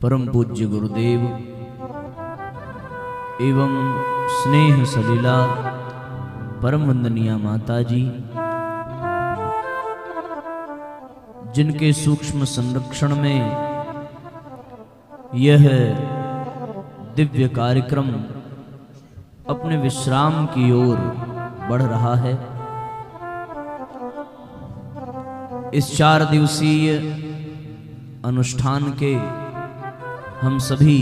परम पूज्य गुरुदेव एवं स्नेह सलीला परम वंदनीय माता जी, जिनके सूक्ष्म संरक्षण में यह दिव्य कार्यक्रम अपने विश्राम की ओर बढ़ रहा है। इस 4 दिवसीय अनुष्ठान के हम सभी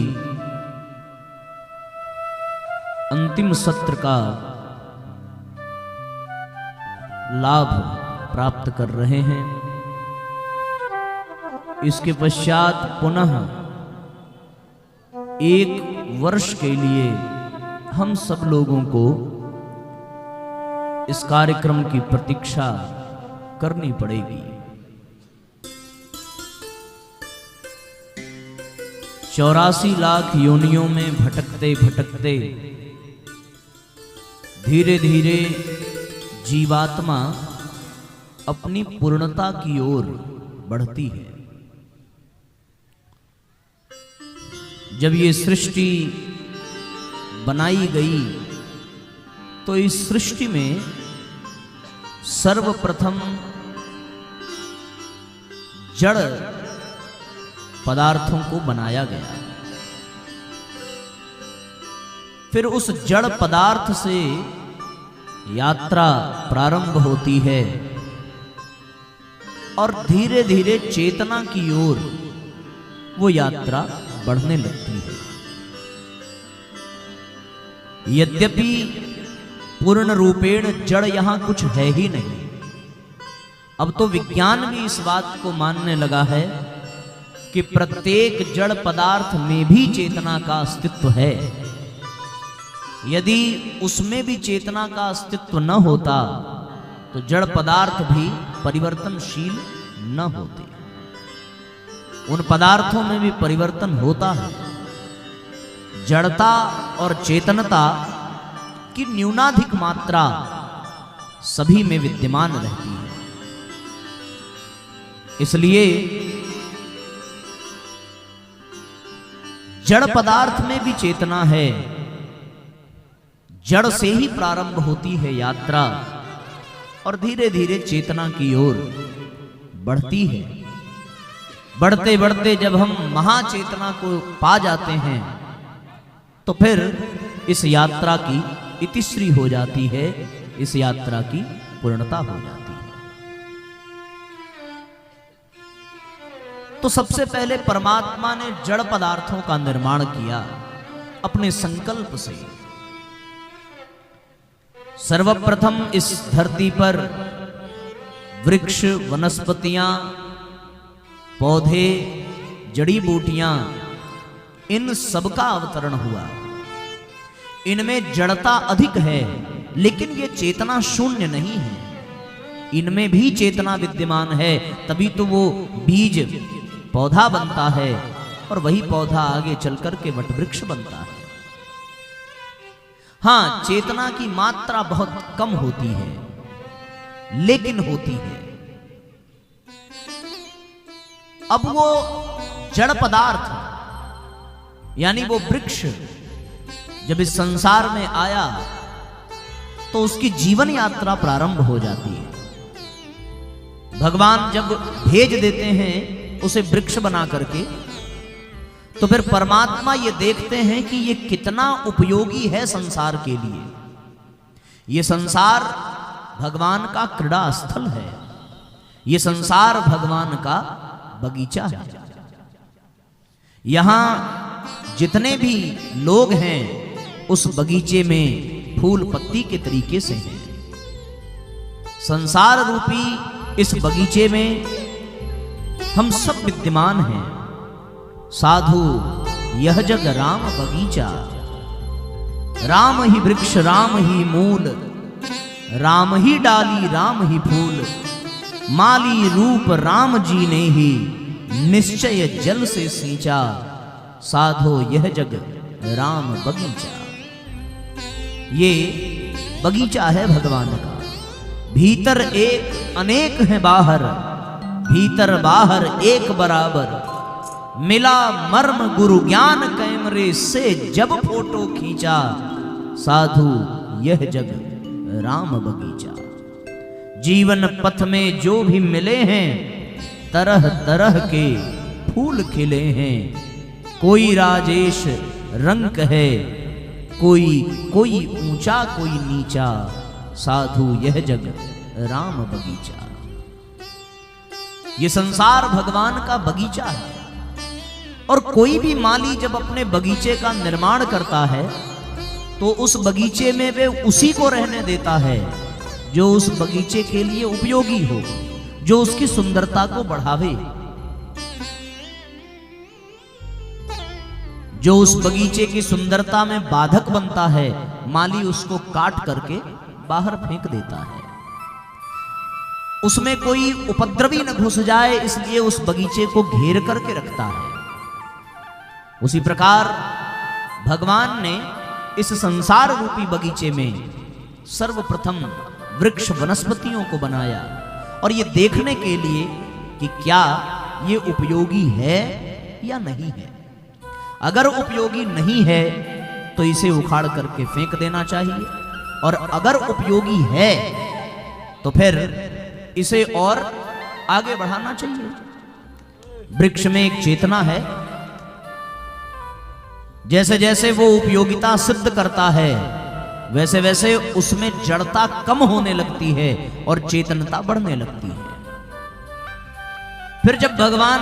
अंतिम सत्र का लाभ प्राप्त कर रहे हैं। इसके पश्चात पुनः 1 वर्ष के लिए हम सब लोगों को इस कार्यक्रम की प्रतीक्षा करनी पड़ेगी। 84 लाख योनियों में भटकते भटकते धीरे धीरे जीवात्मा अपनी पूर्णता की ओर बढ़ती है। जब ये सृष्टि बनाई गई तो इस सृष्टि में सर्वप्रथम जड़ पदार्थों को बनाया गया। फिर उस जड़ पदार्थ से यात्रा प्रारंभ होती है और धीरे धीरे चेतना की ओर वो यात्रा बढ़ने लगती है। यद्यपि पूर्ण रूपेण जड़ यहां कुछ है ही नहीं। अब तो विज्ञान भी इस बात को मानने लगा है कि प्रत्येक जड़ पदार्थ में भी चेतना का अस्तित्व है। यदि उसमें भी चेतना का अस्तित्व न होता तो जड़ पदार्थ भी परिवर्तनशील न होते। उन पदार्थों में भी परिवर्तन होता है। जड़ता और चेतनता की न्यूनाधिक मात्रा सभी में विद्यमान रहती है। इसलिए जड़ पदार्थ में भी चेतना है। जड़ से ही प्रारंभ होती है यात्रा और धीरे धीरे चेतना की ओर बढ़ती है। बढ़ते बढ़ते जब हम महाचेतना को पा जाते हैं तो फिर इस यात्रा की इतिश्री हो जाती है, इस यात्रा की पूर्णता हो जाती है। तो सबसे पहले परमात्मा ने जड़ पदार्थों का निर्माण किया अपने संकल्प से। सर्वप्रथम इस धरती पर वृक्ष, वनस्पतियां, पौधे, जड़ी बूटियां, इन सबका अवतरण हुआ। इनमें जड़ता अधिक है लेकिन ये चेतना शून्य नहीं है। इनमें भी चेतना विद्यमान है, तभी तो वो बीज पौधा बनता है और वही पौधा आगे चलकर के वटवृक्ष बनता है। हां, चेतना की मात्रा बहुत कम होती है लेकिन होती है। अब वो जड़ पदार्थ यानी वो वृक्ष जब इस संसार में आया तो उसकी जीवन यात्रा प्रारंभ हो जाती है। भगवान जब भेज देते हैं उसे वृक्ष बना करके, तो फिर परमात्मा ये देखते हैं कि ये कितना उपयोगी है संसार के लिए। ये संसार भगवान का क्रीड़ा स्थल है। ये संसार भगवान का बगीचा है। यहां जितने भी लोग हैं उस बगीचे में फूल पत्ती के तरीके से हैं। संसार रूपी इस बगीचे में हम सब विद्यमान हैं। साधु यह जग राम बगीचा, राम ही वृक्ष, राम ही मूल, राम ही डाली, राम ही फूल, माली रूप राम जी ने ही निश्चय जल से सींचा, साधो यह जग राम बगीचा। ये बगीचा है भगवान का। भीतर एक अनेक है बाहर, भीतर बाहर एक बराबर, मिला मर्म गुरु ज्ञान कैमरे से जब फोटो खींचा, साधु यह जग राम बगीचा। जीवन पथ में जो भी मिले हैं, तरह तरह के फूल खिले हैं। कोई राजेश रंग है, कोई ऊंचा कोई नीचा, साधु यह जग राम बगीचा। ये संसार भगवान का बगीचा है, और कोई भी माली जब अपने बगीचे का निर्माण करता है तो उस बगीचे में वे उसी को रहने देता है जो उस बगीचे के लिए उपयोगी हो, जो उसकी सुंदरता को बढ़ावे। जो उस बगीचे की सुंदरता में बाधक बनता है, माली उसको काट करके बाहर फेंक देता है। उसमें कोई उपद्रवी न घुस जाए, इसलिए उस बगीचे को घेर करके रखता है। उसी प्रकार भगवान ने इस संसार रूपी बगीचे में सर्वप्रथम वृक्ष वनस्पतियों को बनाया, और ये देखने के लिए कि क्या ये उपयोगी है या नहीं है। अगर उपयोगी नहीं है तो इसे उखाड़ करके फेंक देना चाहिए, और अगर उपयोगी है तो फिर इसे और आगे बढ़ाना चाहिए। वृक्ष में एक चेतना है, जैसे जैसे वो उपयोगिता सिद्ध करता है वैसे वैसे उसमें जड़ता कम होने लगती है और चेतनता बढ़ने लगती है। फिर जब भगवान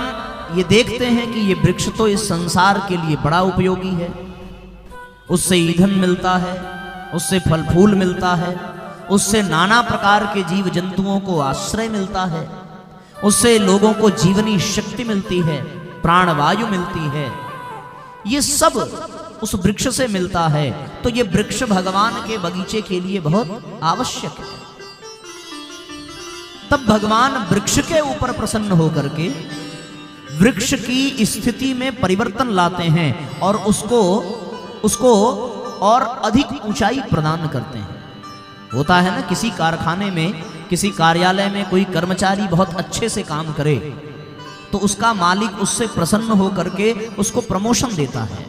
ये देखते हैं कि ये वृक्ष तो इस संसार के लिए बड़ा उपयोगी है, उससे ईंधन मिलता है, उससे फल फूल मिलता है, उससे नाना प्रकार के जीव जंतुओं को आश्रय मिलता है, उससे लोगों को जीवनी शक्ति मिलती है, प्राणवायु मिलती है, ये सब उस वृक्ष से मिलता है। तो ये वृक्ष भगवान के बगीचे के लिए बहुत आवश्यक है। तब भगवान वृक्ष के ऊपर प्रसन्न होकर के वृक्ष की स्थिति में परिवर्तन लाते हैं और उसको और अधिक ऊंचाई प्रदान करते हैं। होता है ना, किसी कारखाने में, किसी कार्यालय में कोई कर्मचारी बहुत अच्छे से काम करे तो उसका मालिक उससे प्रसन्न होकर के उसको प्रमोशन देता है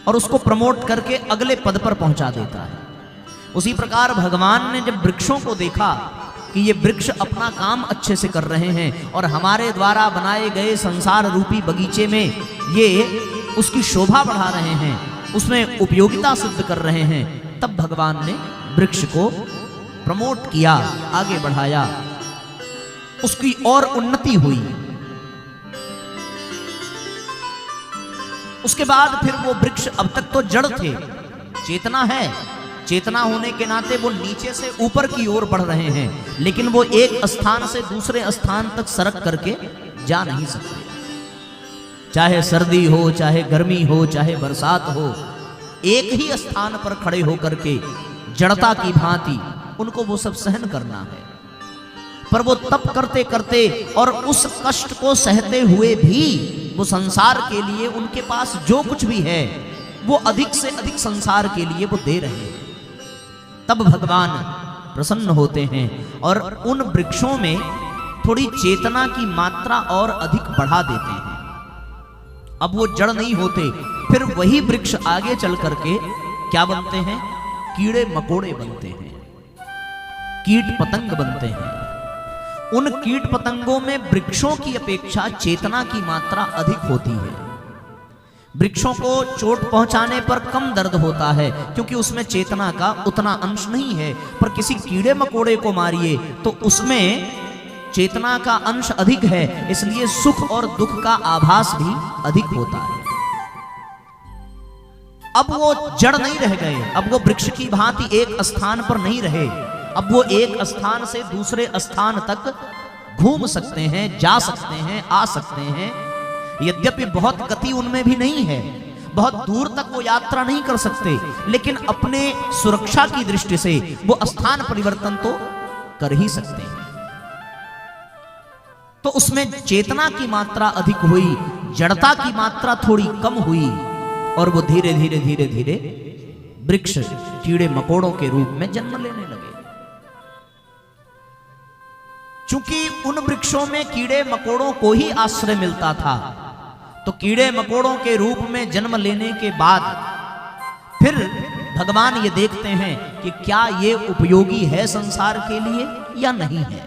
और उसको प्रमोट करके अगले पद पर पहुंचा देता है। उसी प्रकार भगवान ने जब वृक्षों को देखा कि ये वृक्ष अपना काम अच्छे से कर रहे हैं और हमारे द्वारा बनाए गए संसार रूपी बगीचे में ये उसकी शोभा बढ़ा रहे हैं, उसमें उपयोगिता सिद्ध कर रहे हैं, तब भगवान ने वृक्ष को प्रमोट किया, आगे बढ़ाया, उसकी और उन्नति हुई। उसके बाद फिर वो वृक्ष, अब तक तो जड़ थे, चेतना है, चेतना होने के नाते वो नीचे से ऊपर की ओर बढ़ रहे हैं, लेकिन वो एक स्थान से दूसरे स्थान तक सरक करके जा नहीं सकते। चाहे सर्दी हो, चाहे गर्मी हो, चाहे बरसात हो, एक ही स्थान पर खड़े होकर के जड़ता की भांति उनको वो सब सहन करना है। पर वो तप करते करते और उस कष्ट को सहते हुए भी वो संसार के लिए उनके पास जो कुछ भी है वो अधिक से अधिक संसार के लिए वो दे रहे हैं। तब भगवान प्रसन्न होते हैं और उन वृक्षों में थोड़ी चेतना की मात्रा और अधिक बढ़ा देते हैं। अब वो जड़ नहीं होते, फिर वही वृक्ष आगे चल करके क्या बनते हैं? कीड़े मकोड़े बनते हैं, कीट पतंग बनते हैं। उन कीट पतंगों में वृक्षों की अपेक्षा चेतना की मात्रा अधिक होती है। वृक्षों को चोट पहुंचाने पर कम दर्द होता है क्योंकि उसमें चेतना का उतना अंश नहीं है, पर किसी कीड़े मकोड़े को मारिए तो उसमें चेतना का अंश अधिक है, इसलिए सुख और दुख का आभास भी अधिक होता है। अब वो जड़ नहीं रह गए, अब वो वृक्ष की भांति एक स्थान पर नहीं रहे, अब वो एक स्थान से दूसरे स्थान तक घूम सकते हैं, जा सकते हैं, आ सकते हैं। यद्यपि बहुत गति उनमें भी नहीं है, बहुत दूर तक वो यात्रा नहीं कर सकते, लेकिन अपने सुरक्षा की दृष्टि से वो स्थान परिवर्तन तो कर ही सकते हैं। तो उसमें चेतना की मात्रा अधिक हुई, जड़ता की मात्रा थोड़ी कम हुई और वो धीरे धीरे धीरे धीरे वृक्ष कीड़े मकोड़ों के रूप में जन्म लेने लगे। चूंकि उन वृक्षों में कीड़े मकोड़ों को ही आश्रय मिलता था, तो कीड़े मकोड़ों के रूप में जन्म लेने के बाद फिर भगवान ये देखते हैं कि क्या ये उपयोगी है संसार के लिए या नहीं है।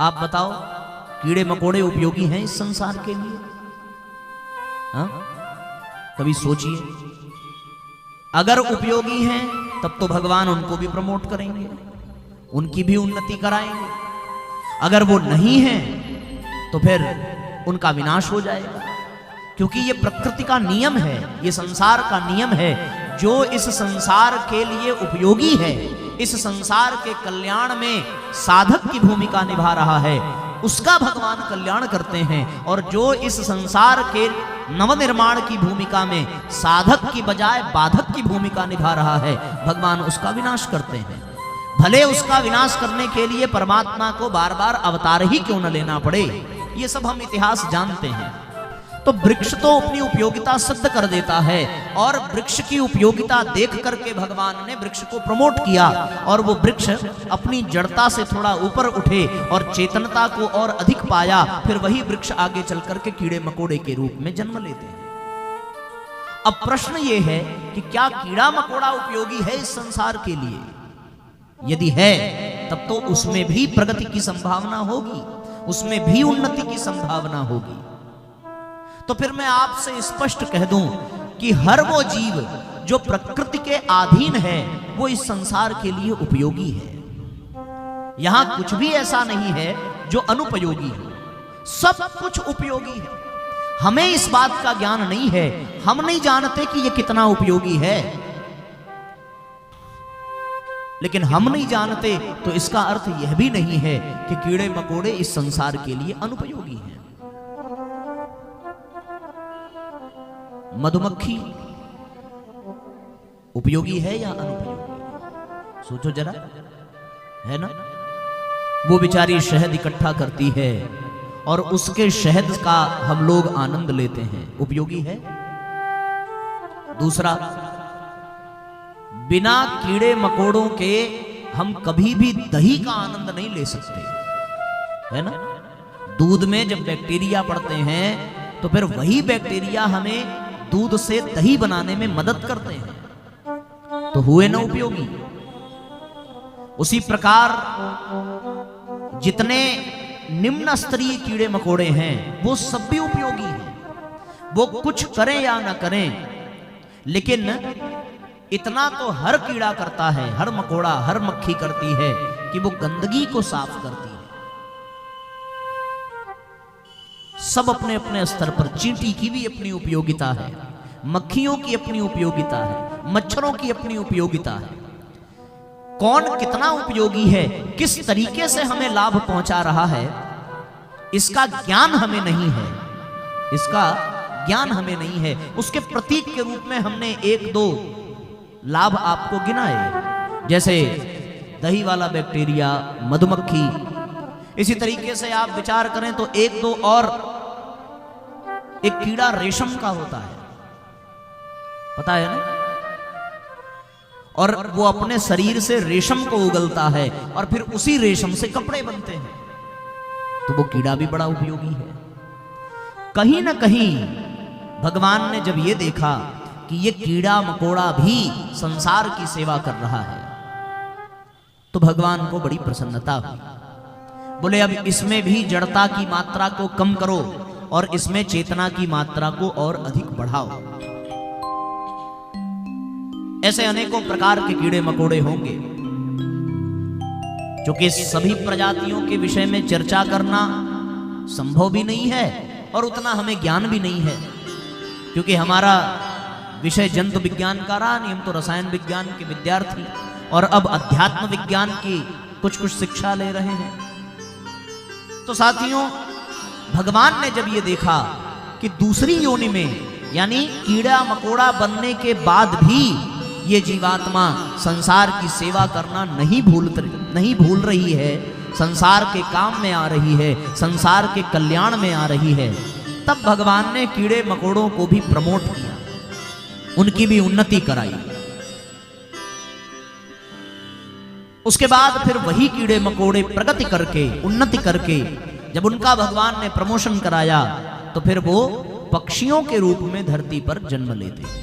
आप बताओ, कीड़े मकोड़े उपयोगी हैं इस संसार के लिए? हाँ, कभी सोचिए। अगर उपयोगी हैं तब तो भगवान उनको भी प्रमोट करेंगे, उनकी भी उन्नति कराएंगे। अगर वो नहीं है तो फिर उनका विनाश हो जाएगा, क्योंकि ये प्रकृति का नियम है, ये संसार का नियम है। जो इस संसार के लिए उपयोगी है, इस संसार के कल्याण में साधक की भूमिका निभा रहा है, उसका भगवान कल्याण करते हैं। और जो इस संसार के नवनिर्माण की भूमिका में साधक की बजाय बाधक की भूमिका निभा रहा है, भगवान उसका विनाश करते हैं। भले उसका विनाश करने के लिए परमात्मा को बार बार अवतार ही क्यों न लेना पड़े, ये सब हम इतिहास जानते हैं। तो वृक्ष तो अपनी उपयोगिता सिद्ध कर देता है, और वृक्ष की उपयोगिता देख करके भगवान ने वृक्ष को प्रमोट किया, और वो वृक्ष अपनी जड़ता से थोड़ा ऊपर उठे और चेतनता को और अधिक पाया। फिर वही वृक्ष आगे चल करके कीड़े मकोड़े के रूप में जन्म लेते हैं। अब प्रश्न ये है कि क्या कीड़ा मकोड़ा उपयोगी है इस संसार के लिए? यदि है तब तो उसमें भी प्रगति की संभावना होगी, उसमें भी उन्नति की संभावना होगी। तो फिर मैं आपसे स्पष्ट कह दूं कि हर वो जीव जो प्रकृति के अधीन है वो इस संसार के लिए उपयोगी है। यहां कुछ भी ऐसा नहीं है जो अनुपयोगी है, सब कुछ उपयोगी है। हमें इस बात का ज्ञान नहीं है, हम नहीं जानते कि ये कितना उपयोगी है। लेकिन हम नहीं जानते तो इसका अर्थ यह भी नहीं है कि कीड़े मकोड़े इस संसार के लिए अनुपयोगी हैं। मधुमक्खी उपयोगी है या अनुपयोगी? सोचो जरा, है ना? वो बेचारी शहद इकट्ठा करती है और उसके शहद का हम लोग आनंद लेते हैं, उपयोगी है। दूसरा, बिना कीड़े मकोड़ों के हम कभी भी दही का आनंद नहीं ले सकते, है ना? दूध में जब बैक्टीरिया पड़ते हैं तो फिर वही बैक्टीरिया हमें दूध से दही बनाने में मदद करते हैं, तो हुए ना उपयोगी। उसी प्रकार जितने निम्न स्तरीय कीड़े मकोड़े हैं वो सब भी उपयोगी हैं। वो कुछ करें या ना करें, लेकिन इतना तो हर कीड़ा करता है, हर मकोड़ा, हर मक्खी करती है कि वो गंदगी को साफ करती है। सब अपने अपने स्तर पर, चींटी की भी अपनी उपयोगिता है, मक्खियों की अपनी उपयोगिता है, मच्छरों की अपनी उपयोगिता है। कौन कितना उपयोगी है, किस तरीके से हमें लाभ पहुंचा रहा है, इसका ज्ञान हमें नहीं है, इसका ज्ञान हमें नहीं है। उसके प्रतीक के रूप में हमने एक दो लाभ आपको गिनाए, जैसे दही वाला बैक्टीरिया, मधुमक्खी। इसी तरीके से आप विचार करें तो एक दो और, एक कीड़ा रेशम का होता है, पता है ना? और वो अपने शरीर से रेशम को उगलता है और फिर उसी रेशम से कपड़े बनते हैं, तो वो कीड़ा भी बड़ा उपयोगी है। कहीं ना कहीं भगवान ने जब ये देखा कि ये कीड़ा मकोड़ा भी संसार की सेवा कर रहा है, तो भगवान को बड़ी प्रसन्नता हुई। बोले अब इसमें भी जड़ता की मात्रा को कम करो और इसमें चेतना की मात्रा को और अधिक बढ़ाओ। ऐसे अनेकों प्रकार के कीड़े मकोड़े होंगे, क्योंकि सभी प्रजातियों के विषय में चर्चा करना संभव भी नहीं है और उतना हमें ज्ञान भी नहीं है, क्योंकि हमारा विषय जंतु विज्ञान का रहा नहीं। हम तो रसायन विज्ञान के विद्यार्थी और अब अध्यात्म विज्ञान की कुछ कुछ शिक्षा ले रहे हैं। तो साथियों, भगवान ने जब ये देखा कि दूसरी योनि में, यानी कीड़ा मकोड़ा बनने के बाद भी ये जीवात्मा संसार की सेवा करना नहीं भूल रही है, संसार के काम में आ रही है, संसार के कल्याण में आ रही है, तब भगवान ने कीड़े मकोड़ों को भी प्रमोट किया, उनकी भी उन्नति कराई। उसके बाद फिर वही कीड़े मकोड़े प्रगति करके, उन्नति करके, जब उनका भगवान ने प्रमोशन कराया तो फिर वो पक्षियों के रूप में धरती पर जन्म लेते हैं,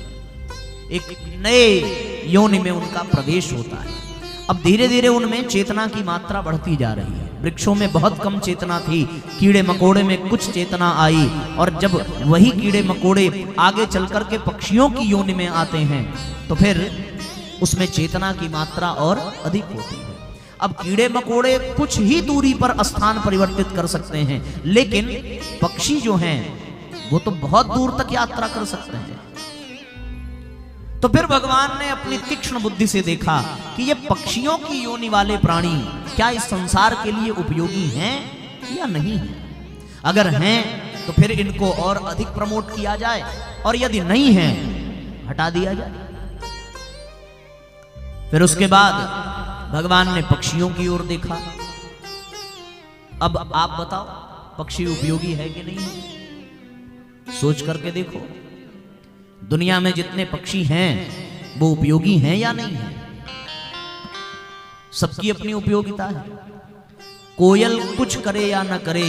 एक नए योनि में उनका प्रवेश होता है। अब धीरे धीरे उनमें चेतना की मात्रा बढ़ती जा रही है। वृक्षों में बहुत कम चेतना थी, कीड़े मकोड़े में कुछ चेतना आई, और जब वही कीड़े मकोड़े आगे चल कर के पक्षियों की योनि में आते हैं तो फिर उसमें चेतना की मात्रा और अधिक होती है। अब कीड़े मकोड़े कुछ ही दूरी पर स्थान परिवर्तित कर सकते हैं, लेकिन पक्षी जो हैं वो तो बहुत दूर तक यात्रा कर सकते हैं। तो फिर भगवान ने अपनी तीक्ष्ण बुद्धि से देखा कि ये पक्षियों की योनि वाले प्राणी क्या इस संसार के लिए उपयोगी हैं या नहीं है। अगर हैं तो फिर इनको और अधिक प्रमोट किया जाए, और यदि नहीं है हटा दिया जाए। फिर उसके बाद भगवान ने पक्षियों की ओर देखा। अब आप बताओ पक्षी उपयोगी है कि नहीं है? सोच करके देखो, दुनिया में जितने पक्षी हैं वो उपयोगी हैं या नहीं है? सबकी अपनी उपयोगिता है। कोयल कुछ करे या न करे,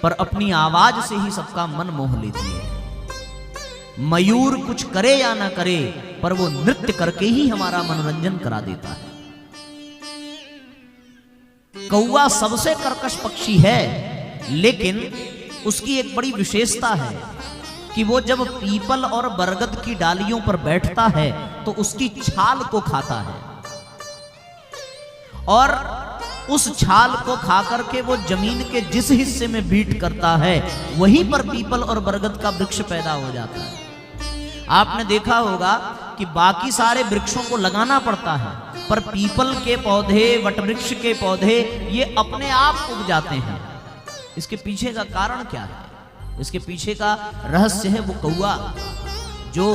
पर अपनी आवाज से ही सबका मन मोह लेती है। मयूर कुछ करे या न करे, पर वो नृत्य करके ही हमारा मनोरंजन करा देता है। कौवा सबसे कर्कश पक्षी है, लेकिन उसकी एक बड़ी विशेषता है कि वो जब पीपल और बरगद की डालियों पर बैठता है तो उसकी छाल को खाता है, और उस छाल को खा करके वो जमीन के जिस हिस्से में बीट करता है वहीं पर पीपल और बरगद का वृक्ष पैदा हो जाता है। आपने देखा होगा कि बाकी सारे वृक्षों को लगाना पड़ता है, पर पीपल के पौधे, वटवृक्ष के पौधे ये अपने आप उग जाते हैं। इसके पीछे का कारण क्या है? इसके पीछे का रहस्य है वो कौवा जो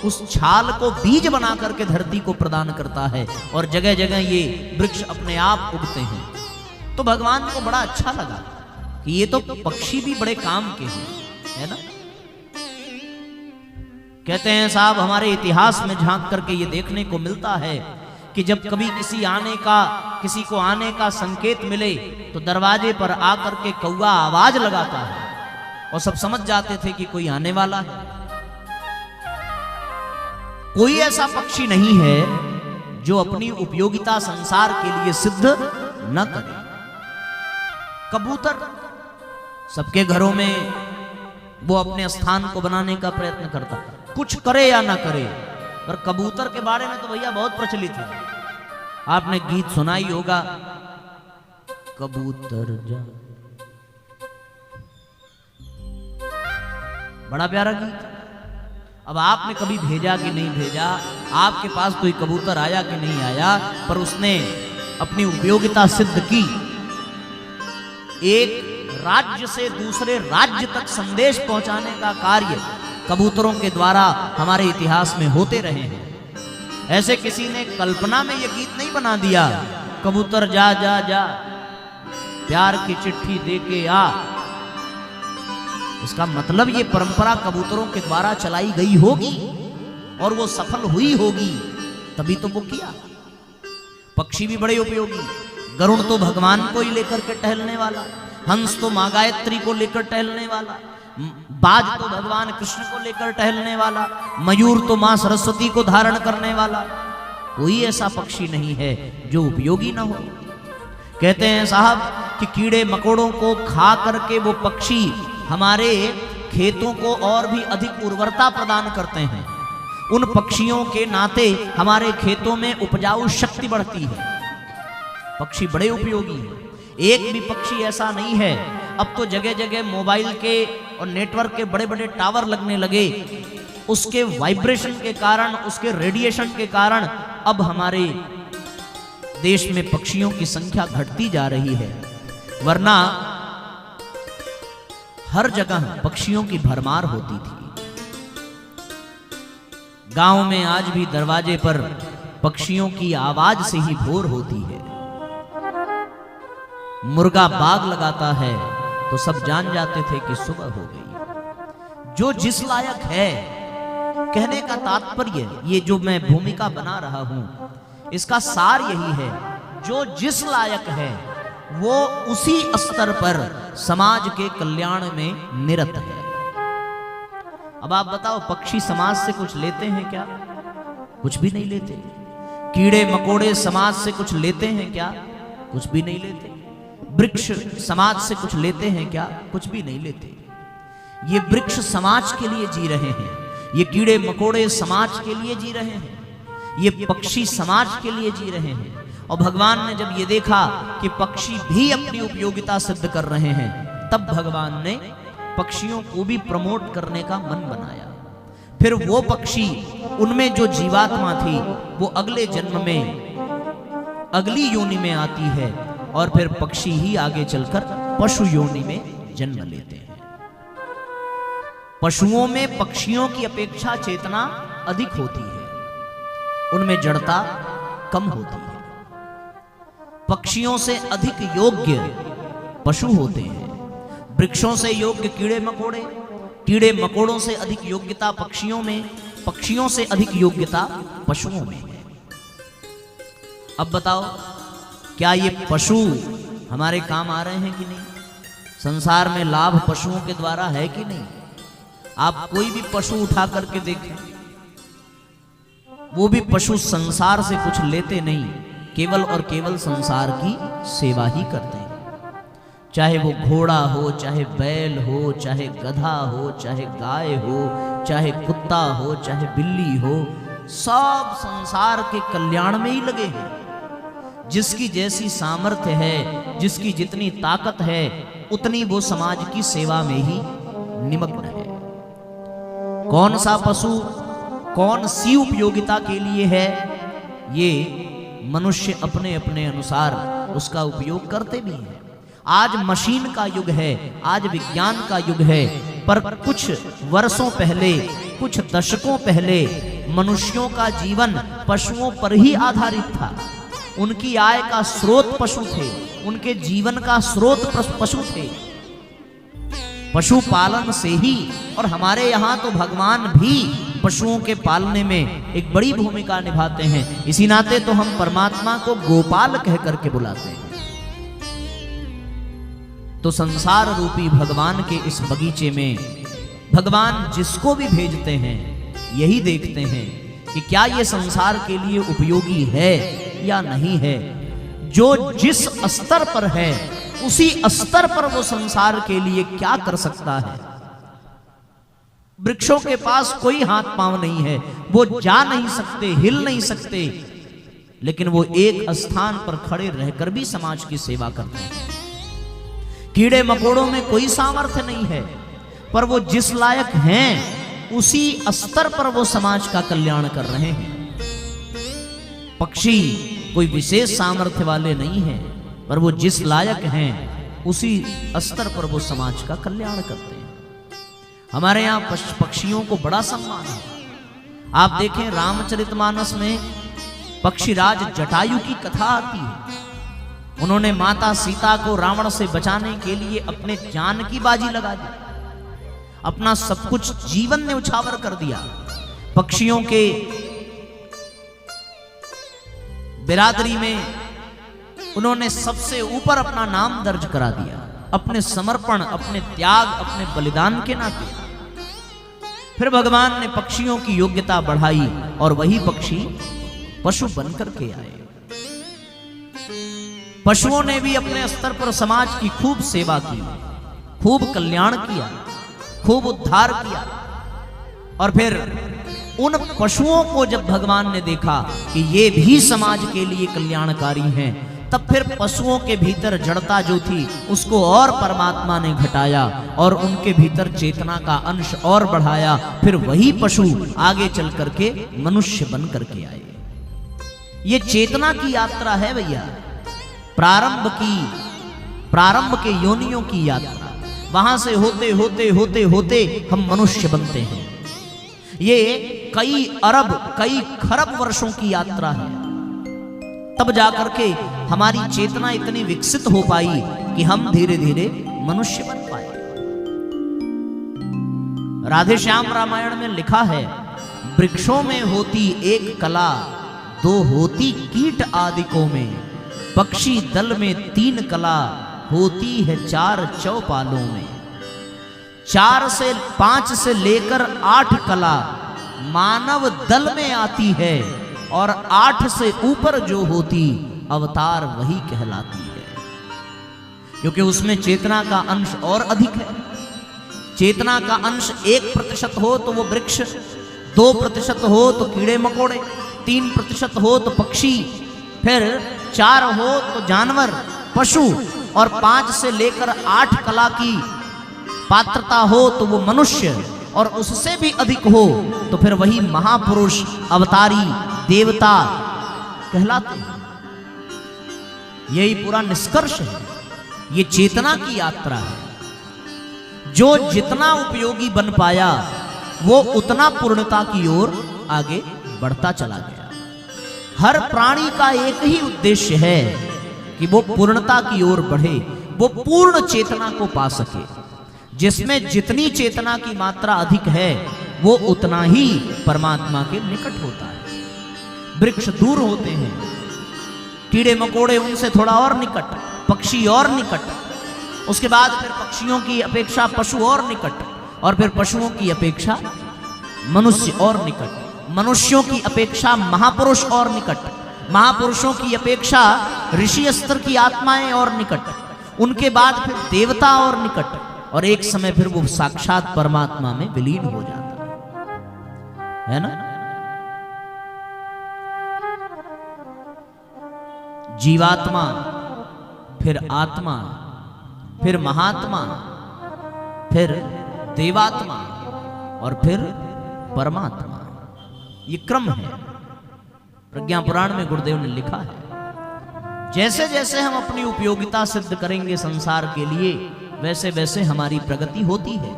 उस छाल को बीज बना करके धरती को प्रदान करता है, और जगह जगह ये वृक्ष अपने आप उगते हैं। तो भगवान को बड़ा अच्छा लगा कि ये तो पक्षी भी बड़े काम के हैं, है ना। कहते हैं साहब, हमारे इतिहास में झांक करके ये देखने को मिलता है कि जब कभी किसी को आने का संकेत मिले तो दरवाजे पर आकर के कौवा आवाज लगाता है, और सब समझ जाते थे कि कोई आने वाला है। कोई ऐसा पक्षी नहीं है जो अपनी उपयोगिता संसार के लिए सिद्ध न करे। कबूतर सबके घरों में वो अपने स्थान को बनाने का प्रयत्न करता, कुछ करे या ना करे। पर कबूतर के बारे में तो भैया बहुत प्रचलित है। आपने गीत सुना ही होगा, कबूतर जा, बड़ा प्यारा गीत। अब आपने कभी भेजा कि नहीं भेजा, आपके पास कोई कबूतर आया कि नहीं आया, पर उसने अपनी उपयोगिता सिद्ध की। एक राज्य से दूसरे राज्य तक संदेश पहुंचाने का कार्य कबूतरों के द्वारा हमारे इतिहास में होते रहे हैं। ऐसे किसी ने कल्पना में यह गीत नहीं बना दिया, कबूतर जा जा जा, प्यार की चिट्ठी दे के आ। इसका मतलब ये परंपरा कबूतरों के द्वारा चलाई गई होगी और वो सफल हुई होगी, तभी तो वो किया। पक्षी भी बड़े उपयोगी। गरुड़ तो भगवान को ही लेकर के टहलने वाला, हंस तो माँ गायत्री को लेकर टहलने वाला, बाज तो भगवान कृष्ण को लेकर टहलने वाला, मयूर तो माँ सरस्वती को धारण करने वाला। कोई ऐसा पक्षी नहीं है जो उपयोगी ना हो। कहते हैं साहब कि कीड़े मकोड़ों को खा करके वो पक्षी हमारे खेतों को और भी अधिक उर्वरता प्रदान करते हैं। उन पक्षियों के नाते हमारे खेतों में उपजाऊ शक्ति बढ़ती है। पक्षी बड़े उपयोगी हैं। एक भी पक्षी ऐसा नहीं है। अब तो जगह जगह मोबाइल के और नेटवर्क के बड़े बड़े टावर लगने लगे। उसके वाइब्रेशन के कारण, उसके रेडिएशन के कारण अब हमारे देश में पक्षियों की संख्या घटती जा रही है। वरना हर जगह पक्षियों की भरमार होती थी। गांव में आज भी दरवाजे पर पक्षियों की आवाज से ही भोर होती है। मुर्गा बाग लगाता है तो सब जान जाते थे कि सुबह हो गई। जो जिस लायक है, कहने का तात्पर्य, ये जो मैं भूमिका बना रहा हूं इसका सार यही है, जो जिस लायक है वो उसी स्तर पर समाज के कल्याण में निरत है। अब आप बताओ, पक्षी समाज से कुछ लेते हैं क्या? कुछ भी नहीं लेते। कीड़े मकोड़े समाज से कुछ लेते हैं क्या? कुछ भी नहीं लेते। वृक्ष समाज से कुछ लेते हैं क्या? कुछ भी नहीं लेते। ये वृक्ष समाज के लिए जी रहे हैं, ये कीड़े मकोड़े समाज के लिए जी रहे हैं, ये पक्षी समाज के लिए जी रहे हैं। और भगवान ने जब ये देखा कि पक्षी भी अपनी उपयोगिता सिद्ध कर रहे हैं, तब भगवान ने पक्षियों को भी प्रमोट करने का मन बनाया। फिर वो पक्षी, उनमें जो जीवात्मा थी, वो अगले जन्म में अगली योनि में आती है और फिर पक्षी ही आगे चलकर पशु योनि में जन्म लेते हैं। पशुओं में पक्षियों की अपेक्षा चेतना अधिक होती है, उनमें जड़ता कम होती है। पक्षियों से अधिक योग्य पशु होते हैं, वृक्षों से योग्य कीड़े मकोड़े, कीड़े मकोड़ों से अधिक योग्यता पक्षियों में, पक्षियों से अधिक योग्यता पशुओं में है। अब बताओ, क्या ये पशु हमारे काम आ रहे हैं कि नहीं? संसार में लाभ पशुओं के द्वारा है कि नहीं? आप कोई भी पशु उठा करके देखें, वो भी पशु संसार से कुछ लेते नहीं, केवल और केवल संसार की सेवा ही करते हैं। चाहे वो घोड़ा हो, चाहे बैल हो, चाहे गधा हो, चाहे गाय हो, चाहे कुत्ता हो, चाहे बिल्ली हो, सब संसार के कल्याण में ही लगे हैं। जिसकी जैसी सामर्थ्य है, जिसकी जितनी ताकत है, उतनी वो समाज की सेवा में ही निमग्न है। कौन सा पशु कौन सी उपयोगिता के लिए है, ये मनुष्य अपने अपने अनुसार उसका उपयोग करते भी हैं। आज मशीन का युग है, आज विज्ञान का युग है, पर कुछ वर्षों पहले, कुछ दशकों पहले मनुष्यों का जीवन पशुओं पर ही आधारित था। उनकी आय का स्रोत पशु थे, उनके जीवन का स्रोत पशु थे। पशुपालन से ही, और हमारे यहाँ तो भगवान भी पशुओं के पालने में एक बड़ी भूमिका निभाते हैं। इसी नाते तो हम परमात्मा को गोपाल कह करके बुलाते हैं। तो संसार रूपी भगवान के इस बगीचे में भगवान जिसको भी भेजते हैं, यही देखते हैं कि क्या ये संसार के लिए उपयोगी है या नहीं है। जो जिस स्तर पर है, उसी स्तर पर वो संसार के लिए क्या कर सकता है। वृक्षों के पास कोई हाथ पांव नहीं है, वो जा नहीं सकते, हिल नहीं सकते, लेकिन वो एक स्थान पर खड़े रहकर भी समाज की सेवा करते हैं। कीड़े मकोड़ों में कोई सामर्थ्य नहीं है, पर वो जिस लायक हैं, उसी स्तर पर वो समाज का कल्याण कर रहे हैं। पक्षी कोई विशेष सामर्थ्य वाले नहीं हैं, पर वो जिस लायक हैं, उसी स्तर पर वो समाज का कल्याण करते हैं। हमारे यहाँ पक्षियों को बड़ा सम्मान है। आप देखें, रामचरितमानस में पक्षीराज जटायु की कथा आती है। उन्होंने माता सीता को रावण से बचाने के लिए अपने जान की बाजी लगा दी, अपना सब कुछ जीवन ने उछावर कर दिया। पक्षियों के बिरादरी में उन्होंने सबसे ऊपर अपना नाम दर्ज करा दिया, अपने समर्पण, अपने त्याग, अपने बलिदान के नाते। फिर भगवान ने पक्षियों की योग्यता बढ़ाई और वही पक्षी पशु बनकर के आए। पशुओं ने भी अपने स्तर पर समाज की खूब सेवा की, खूब कल्याण किया, खूब उद्धार किया। और फिर उन पशुओं को जब भगवान ने देखा कि ये भी समाज के लिए कल्याणकारी हैं, तब फिर पशुओं के भीतर जड़ता जो थी, उसको और परमात्मा ने घटाया और उनके भीतर चेतना का अंश और बढ़ाया। फिर वही पशु आगे चल करके मनुष्य बन करके आए। ये चेतना की यात्रा है भैया, प्रारंभ के योनियों की यात्रा। वहां से होते होते होते होते हम मनुष्य बनते हैं। ये कई अरब, कई खरब वर्षों की यात्रा है। तब जाकर के हमारी चेतना इतनी विकसित हो पाई कि हम धीरे धीरे मनुष्य बन पाए। राधे श्याम रामायण में लिखा है, वृक्षों में होती एक कला, दो होती कीट आदिकों में, पक्षी दल में तीन कला, होती है चार चौपालों में। 5 से लेकर 8 कला मानव दल में आती है, और 8 से ऊपर जो होती अवतार वही कहलाती है, क्योंकि उसमें चेतना का अंश और अधिक है। चेतना का अंश 1% हो तो वो वृक्ष, 2% हो तो कीड़े मकोड़े, 3% हो तो पक्षी, फिर 4 हो तो जानवर पशु, और 5 से लेकर 8 कला की पात्रता हो तो वो मनुष्य, और उससे भी अधिक हो तो फिर वही महापुरुष अवतारी देवता कहलाते हैं। यही पूरा निष्कर्ष है। ये चेतना की यात्रा है। जो जितना उपयोगी बन पाया वो उतना पूर्णता की ओर आगे बढ़ता चला गया। हर प्राणी का एक ही उद्देश्य है कि वो पूर्णता की ओर बढ़े, वो पूर्ण चेतना को पा सके। जिसमें जितनी चेतना की मात्रा अधिक है वो उतना ही परमात्मा के निकट होता है। वृक्ष दूर होते हैं, कीड़े मकोड़े उनसे थोड़ा और निकट, पक्षी और निकट, उसके बाद फिर पक्षियों की अपेक्षा पशु और निकट, और फिर पशुओं की अपेक्षा मनुष्य और निकट, मनुष्यों की अपेक्षा महापुरुष और निकट, महापुरुषों की अपेक्षा ऋषि स्तर की आत्माएं और निकट, उनके बाद फिर देवता और निकट, और एक समय फिर वो साक्षात परमात्मा में विलीन हो जाता है ना। जीवात्मा, फिर आत्मा, फिर महात्मा, फिर देवात्मा, और फिर परमात्मा। ये क्रम है। प्रज्ञा पुराण में गुरुदेव ने लिखा है, जैसे जैसे हम अपनी उपयोगिता सिद्ध करेंगे संसार के लिए, वैसे वैसे हमारी प्रगति होती है।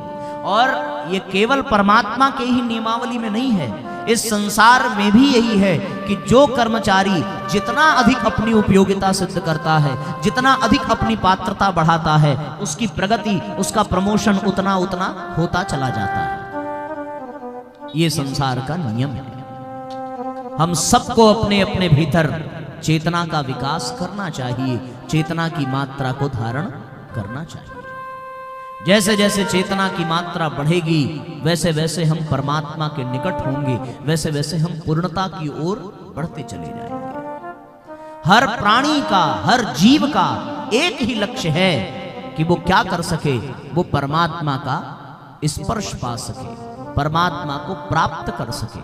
और ये केवल परमात्मा के ही नियमावली में नहीं है, इस संसार में भी यही है कि जो कर्मचारी जितना अधिक अपनी उपयोगिता सिद्ध करता है, जितना अधिक अपनी पात्रता बढ़ाता है, उसकी प्रगति, उसका प्रमोशन उतना उतना होता चला जाता है। ये संसार का नियम है। हम सबको अपने अपने भीतर चेतना का विकास करना चाहिए, चेतना की मात्रा को धारण करना चाहिए। जैसे जैसे चेतना की मात्रा बढ़ेगी वैसे वैसे हम परमात्मा के निकट होंगे, वैसे वैसे हम पूर्णता की ओर बढ़ते चले जाएंगे। हर प्राणी का, हर जीव का एक ही लक्ष्य है कि वो क्या कर सके, वो परमात्मा का स्पर्श पा सके, परमात्मा को प्राप्त कर सके।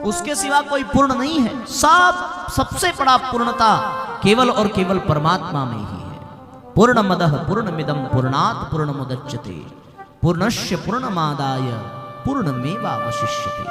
उसके सिवा कोई पूर्ण नहीं है। सबसे बड़ा पूर्णता केवल और केवल परमात्मा में ही है। पूर्णमदः पूर्णमिदं पूर्णात् पूर्णमुदच्यते पूर्णस्य पूर्णमादाय पूर्णमेवावशिष्यते।